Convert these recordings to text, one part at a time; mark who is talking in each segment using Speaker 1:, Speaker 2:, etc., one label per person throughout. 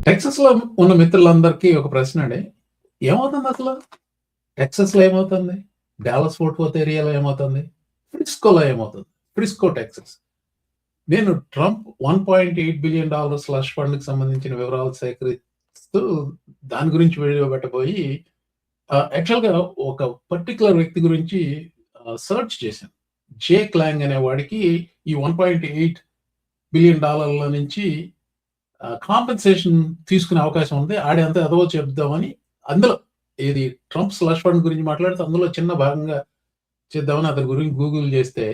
Speaker 1: టెక్సాస్‌లో ఉన్న మిత్రులందరికీ ఒక ప్రశ్న అండి. ఏమవుతుంది అసలు? టెక్సాస్‌లో ఏమవుతుంది? డాలస్ ఫోర్ట్ వర్త్ ఏరియాలో ఏమవుతుంది? ఫ్రిస్కోలో ఏమవుతుంది? Frisco, Texas. నేను ట్రంప్ $1.8 బిలియన్ స్లష్ ఫండ్‌కి సంబంధించిన వివరాలు సేకరిస్తూ దాని గురించి వీడియో పెట్టబోయి యాక్చువల్‌గా ఒక పర్టిక్యులర్ వ్యక్తి గురించి సెర్చ్ చేశాను. జే క్లాంగ్ అనే వాడికి ఈ $1.8 బిలియన్ నుంచి కాంపెన్సేషన్ తీసుకునే అవకాశం ఉంది. ఆడంతా ఏదో చెప్దామని అందులో ఏది ట్రంప్ స్లష్ ఫండ్ గురించి మాట్లాడితే అందులో చిన్న భాగంగా చేద్దామని అతని గురించి గూగుల్ చేస్తే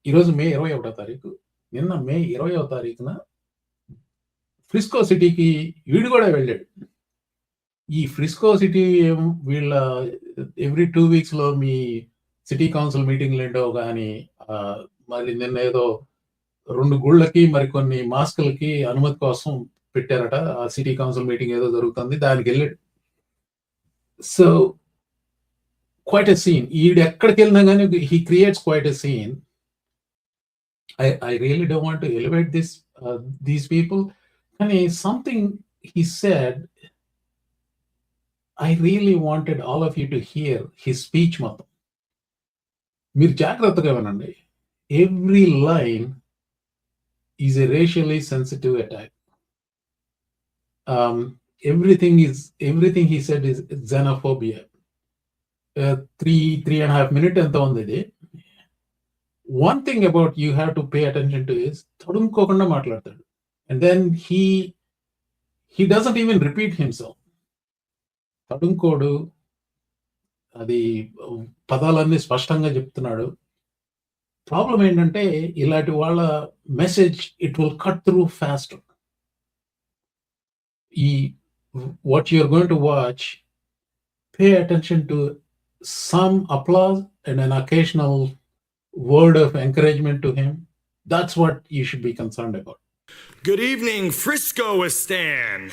Speaker 1: ఈరోజు మే 21వ తారీఖు. నిన్న మే 20వ తారీఖున ఫ్రిస్కో సిటీకి వీడు కూడా వెళ్ళాడు. ఈ ఫ్రిస్కో సిటీ వీళ్ళ ఎవ్రీ 2 వీక్స్‌లో మీ సిటీ కౌన్సిల్ మీటింగ్లు ఏంటో గాని మళ్ళీ నిన్న ఏదో 2 గుళ్ళకి మరికొన్ని మాస్కులకి అనుమతి కోసం పెట్టారట. ఆ సిటీ కౌన్సిల్ మీటింగ్ ఏదో జరుగుతుంది. దానికి వెళ్ళాడు. So quite a scene. ఈడు ఎక్కడికి వెళ్ళినా కానీ he creates quite a scene. I really don't want to elevate these people. కానీ something he said, I really wanted all of you to hear his speech మొత్తం. మీరు జాగ్రత్తగా వినండి. Every line is a racially sensitive attack. Everything he said is xenophobia. 3.5 minutes ఎంత ఉంది ఇది. One thing about you have to pay attention to is తడుముకోకుండా మాట్లాడతాడు. And then he doesn't even repeat himself. తడుముకోడు. అది పదాలన్నీ స్పష్టంగా చెప్తున్నాడు. ప్రాబ్లం ఏంటంటే ఇలాంటి వాళ్ళ message it will cut through fast. What you're going to watch, pay attention to some applause and an occasional word of encouragement to him. That's what you should be concerned about.
Speaker 2: Good evening, Friscoistan.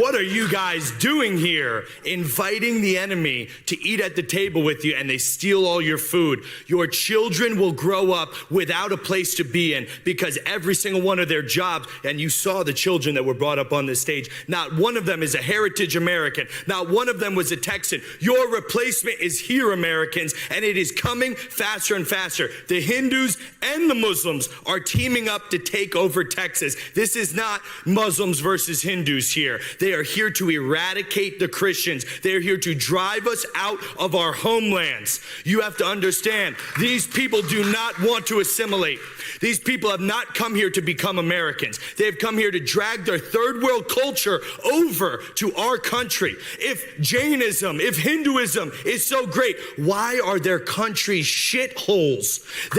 Speaker 2: What are you guys doing here? Inviting the enemy to eat at the table with you and they steal all your food. Your children will grow up without a place to be in because every single one of their jobs, and you saw the children that were brought up on this stage, not one of them is a heritage American. Not one of them was a Texan. Your replacement is here, Americans, and it is coming faster and faster. The Hindus and the Muslims are teaming up to take over Texas. This is not Muslims versus Hindus here. They are here to eradicate the Christians. They are here to drive us out of our homelands. You have to understand, these people do not want to assimilate. These people have not come here to become Americans. They have come here to drag their third world culture over to our country. If Jainism, if Hinduism is so great, why are their countries shitholes?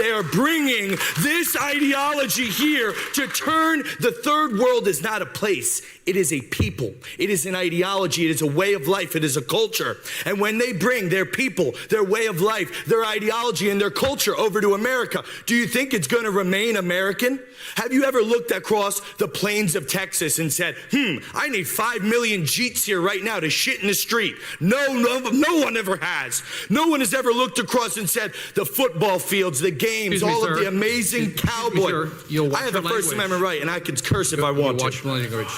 Speaker 2: They are bringing this ideology here to turn the third world is not a place. It is a people. It is an ideology. It is a way of life. It is a culture. And when they bring their people, their way of life, their ideology, and their culture over to America, do you think it's going to remain American? Have you ever looked across the plains of Texas and said, I need 5 million Jeets here right now to shit in the street? No one ever has. No one has ever looked across and said, the football fields, the games, all of the amazing cowboy. I have the First Amendment right, and I can curse if I want to.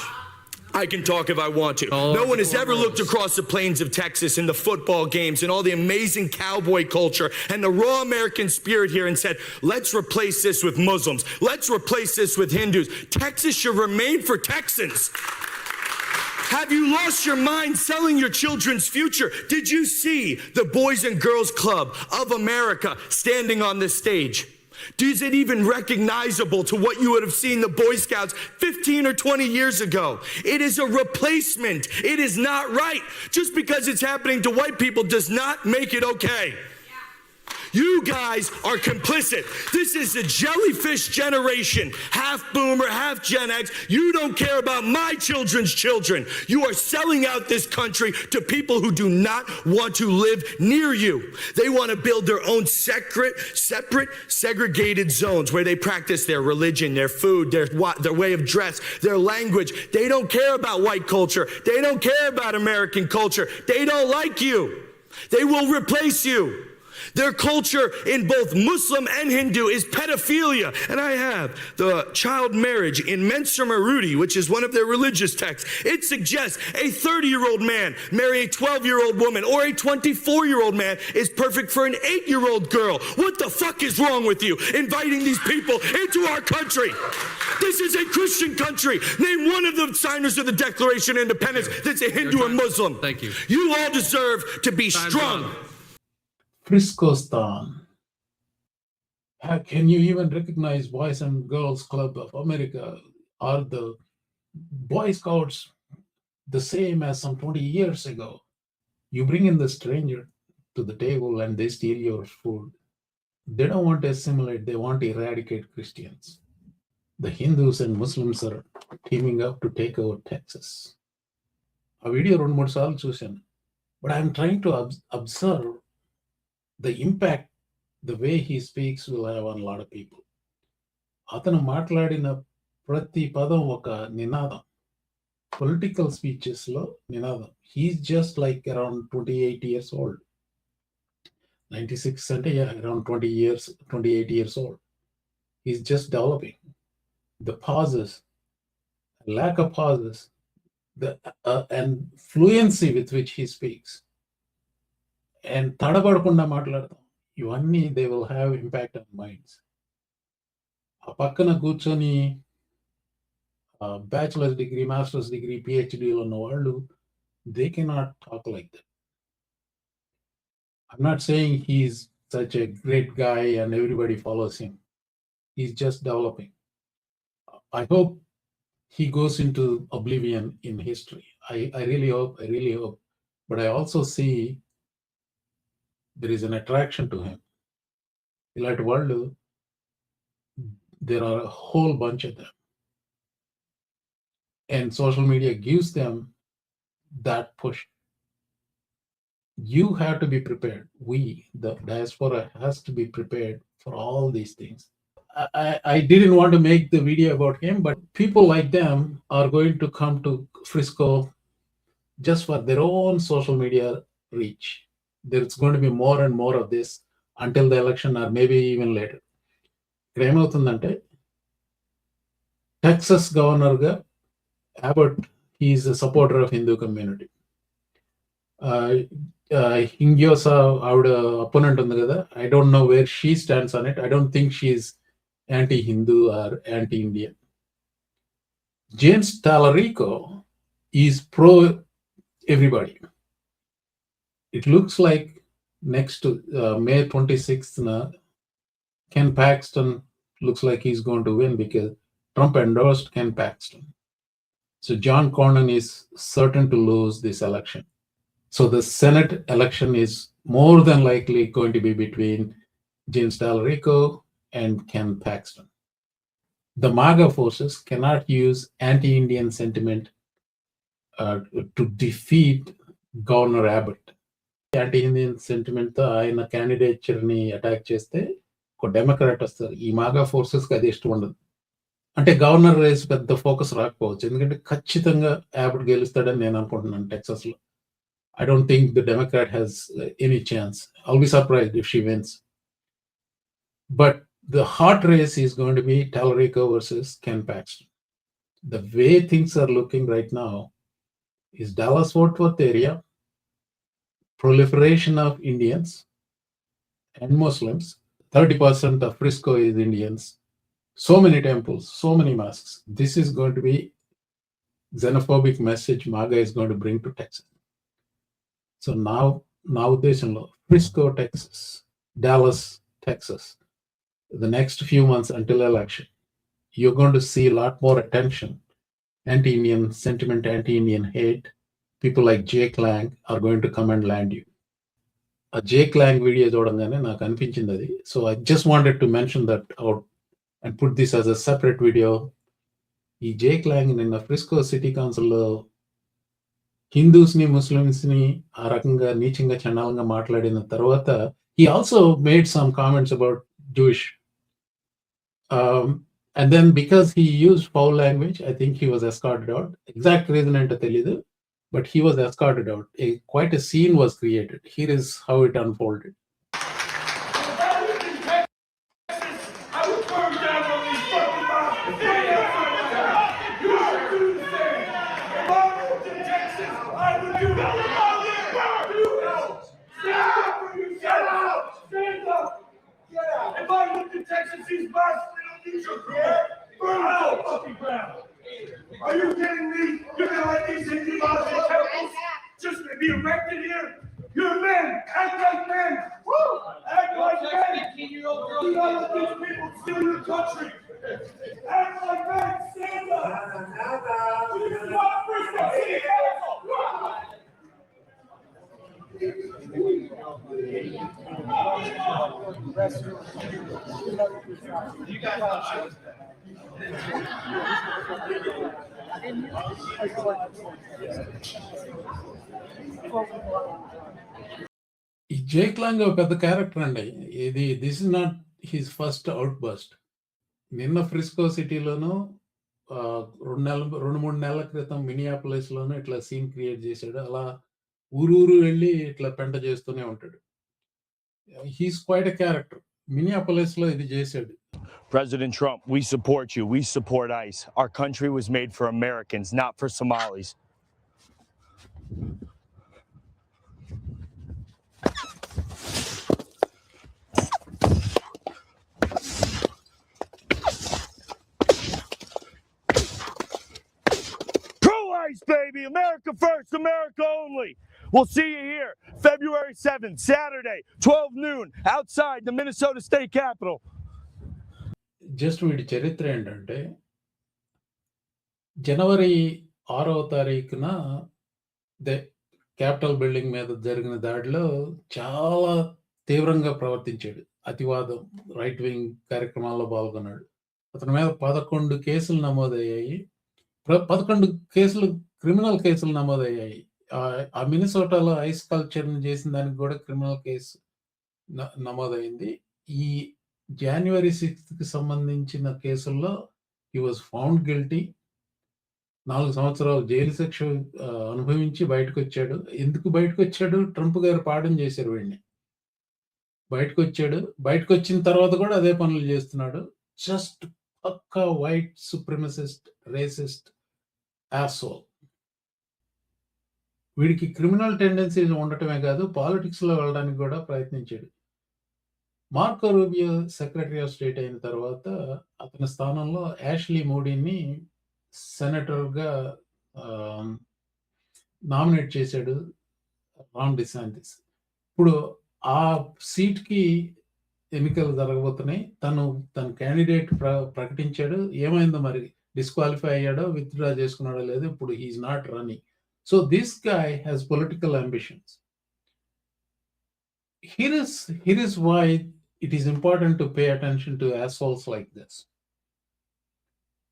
Speaker 2: I can talk if I want to. No one has ever looked across the plains of Texas and the football games and all the amazing cowboy culture and the raw American spirit here and said, let's replace this with Muslims. Let's replace this with Hindus. Texas should remain for Texans. Have you lost your mind selling your children's future? Did you see the Boys and Girls Club of America standing on this stage? Is it even recognizable to what you would have seen the Boy Scouts 15 or 20 years ago? It is a replacement. It is not right. Just because it's happening to white people does not make it okay. You guys are complicit. This is the jellyfish generation. Half boomer, half Gen X. You don't care about my children's children. You are selling out this country to people who do not want to live near you. They want to build their own separate, segregated zones where they practice their religion, their food, their way of dress, their language. They don't care about white culture. They don't care about American culture. They don't like you. They will replace you. Their culture in both Muslim and Hindu is pedophilia. And I have the child marriage in Mensur Marudi, which is one of their religious texts. It suggests a 30-year-old man marry a 12-year-old woman, or a 24-year-old man is perfect for an 8-year-old girl. What the fuck is wrong with you inviting these people into our country? This is a Christian country. Name one of the signers of the Declaration of Independence that's a Hindu or Muslim.
Speaker 3: Thank you.
Speaker 2: You all deserve to be
Speaker 3: Time's
Speaker 2: strong.
Speaker 3: up.
Speaker 1: Frisco-stan. Can you even recognize Boys and Girls Club of America? Are the Boy Scouts the same as some 20 years ago? You bring in the stranger to the table and they steal your food. They don't want to assimilate, they want to eradicate Christians. The Hindus and Muslims are teaming up to take over Texas. A video 2-3 సార్లు చూశాను. But I'm trying to observe the impact the way he speaks will have on a lot of people. అతను మాట్లాడిన ప్రతి పదం ఒక నినాదం. Political speeches లో నినాదం. He's just like around 28 years old. 96 అంటే around 28 years old. He's just developing. The pauses, lack of pauses, the and fluency with which he speaks, and తడబడకుండా మాట్లాడతాం, ఇవన్నీ they will have impact on minds. ఆ పక్కన కూర్చొని bachelors degree, masters degree, పిహెచ్డీలు ఉన్న వాళ్ళు they cannot talk like that. I'm not saying he's such a great guy and everybody follows him. He's just developing. I hope he goes into oblivion in history. I really hope. But I also see there is an attraction to him. Ilat world, there are a whole bunch of them. And social media gives them that push. You have to be prepared. We, the diaspora, has to be prepared for all these things. I didn't want to make the video about him, but people like them are going to come to Frisco just for their own social media reach. There's going to be more and more of this until the election or maybe even later. ఇక్కడ ఏమవుతుందంటే Texas గవర్నర్గా Abbott, he's a supporter of Hindu community. Hingyosa, our opponent on the other, I don't know where she stands on it. I don't think she's anti-Hindu or anti-Indian. James Talarico is pro everybody. It looks like next to May 26th, Ken Paxton looks like he's going to win because Trump endorsed Ken Paxton. So John Cornyn is certain to lose this election. So the Senate election is more than likely going to be between James Talarico and Ken Paxton. The MAGA forces cannot use anti-Indian sentiment to defeat Governor Abbott. Anti-Indian sentiment తో ఆయన candidature ని attack చేస్తే ఒక Democrat వస్తారు. ఈ MAGA forces కి అది ఇష్టం ఉండదు. అంటే గవర్నర్ రేస్ పెద్ద ఫోకస్ రాకపోవచ్చు, ఎందుకంటే ఖచ్చితంగా యాబట్ గెలుస్తాడని నేను అనుకుంటున్నాను టెక్సస్ లో. I don't think the Democrat has any chance. I'll be surprised if she wins. But the hot race is going to be Talarico versus Ken Paxton. The way things are looking right now is Dallas-Fort Worth area, proliferation of Indians and Muslims. 30% of Frisco is Indians. So many temples, so many mosques. This is going to be xenophobic message MAGA is going to bring to Texas. So now దేశంలో Frisco, Texas, Dallas, Texas, the next few months until election, you're going to see a lot more attention, anti-Indian sentiment, anti-Indian hate. People like Jake Lang are going to come and land you. A Jake Lang video చూడంగానే నాకు అనిపించింది అది. So I just wanted to mention that out and put this as a separate video. ఈ Jake Lang నిన్న Frisco City Council లో Hindus ని Muslims ని ఆ రకంగా నీచంగా చండాలంగా మాట్లాడిన తర్వాత he also made some comments about Jewish, and then because he used foul language, I think he was escorted out. Exact reason ento teliyadu, but he was escorted out. Quite a scene was created. Here is how it unfolded.
Speaker 3: Are you kidding me? You're gonna let these ideological temples just be erected here? You're men. Act like men. Woo! Act like men. Do not let these people steal your country. Act like men. Stand up. Do you want Frisco City Council? You guys don't
Speaker 1: ఈ Jake long ఒక పెద్ద character అండి. This is not his first outburst. నిన్న Frisco సిటీలోను 2-3 నెలల క్రితం మినియాపోలిస్‌లోను ఇట్లా scene create చేశాడు. అలా ఊరూరు వెళ్ళి ఇట్లా పెంట చేస్తూనే ఉంటాడు. He's quite a character. మినియాపోలిస్‌లో ఇది చేశాడు.
Speaker 4: President Trump, we support you. We support ICE. Our country was made for Americans, not for Somalis. Pro-ICE, baby! America first, America only! We'll see you here, February 7th, Saturday, 12 noon, outside the Minnesota State Capitol.
Speaker 1: Just వీడి చరిత్ర ఏంటంటే జనవరి 6వ తారీఖున capital building మీద జరిగిన దాడిలో చాలా తీవ్రంగా ప్రవర్తించాడు. అతివాదం, రైట్ వింగ్ కార్యక్రమాల్లో పాల్గొన్నాడు. అతని మీద 11 కేసులు నమోదయ్యాయి. 11 కేసులు, క్రిమినల్ కేసులు నమోదయ్యాయి. ఆ మినిసోటాలో ఐస్ కల్చర్‌ని చేసిన దానికి కూడా క్రిమినల్ కేసు నమోదైంది. ఈ జాన్యువరి 6కి సంబంధించిన కేసుల్లో హి వాస్ ఫౌండ్ గిల్టీ. 4 సంవత్సరాలు జైలు శిక్ష అనుభవించి బయటకొచ్చాడు. ఎందుకు బయటకొచ్చాడు? ట్రంప్ గారు పార్డన్ చేశారు వీడిని. బయటకొచ్చిన తర్వాత కూడా అదే పనులు చేస్తున్నాడు. జస్ట్ పక్కా వైట్ సుప్రిమసిస్ట్, రేసిస్ట్ యాసోల్. వీడికి క్రిమినల్ టెండెన్సీస్ ఉండటమే కాదు, పాలిటిక్స్‌లో వెళ్ళడానికి కూడా ప్రయత్నించాడు. Marco Rubio secretary of state అయిన తర్వాత అతని స్థానంలో యాష్లీ మోడీని సెనేటర్‌గా నామినేట్ చేశాడు రాన్ డిసాంటిస్. ఇప్పుడు ఆ సీట్‌కి ఎన్నికలు జరగబోతున్నాయి. తన క్యాండిడేట్ ప్రకటించాడు. ఏమైందో మరి, డిస్‌క్వాలిఫై అయ్యాడో, విత్‌డ్రా చేసుకున్నాడో లేదో, ఇప్పుడు he is not running. So this guy has political ambitions. Here is why it is important to pay attention to assholes like this.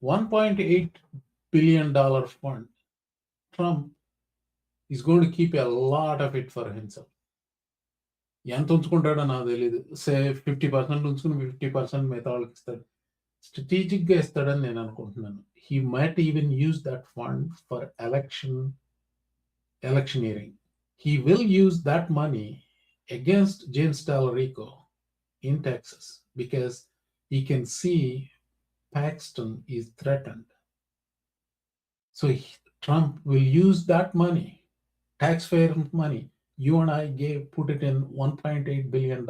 Speaker 1: $1.8 billion fund. Trump is going to keep a lot of it for himself. ఎంత ఉంచుకుంటాడో నాకు తెలీదు. 50% ఉంచుకుని 50% మిగతా వాళ్ళకి ఇస్తాడు. స్ట్రాటజిక్‌గా ఇస్తాడని నేను అనుకుంటున్నాను. He might even use that fund for electioneering. He will use that money against James Talarico in Texas because he can see Paxton is threatened. So Trump will use that money, taxpayer money. You and I put it in $1.8 billion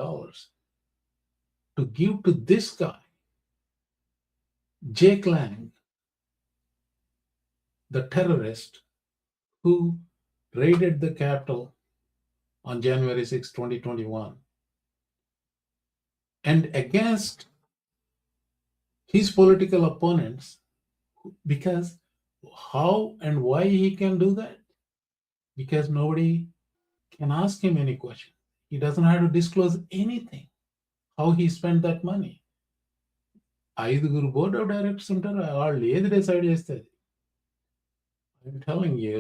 Speaker 1: to give to this guy, Jake Lang, the terrorist who raided the Capitol on January 6, 2021. And against his political opponents, because how and why he can do that? Because nobody can ask him any question. He doesn't have to disclose anything, how he spent that money. 5 board of directors ఉంటారు, వాళ్ళు ఏది decide చేస్తుంది. I'm telling you,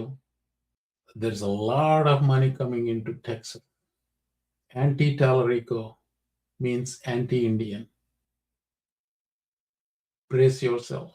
Speaker 1: there's a lot of money coming into Texas. Anti-Talarico means anti-Indian. Brace yourself.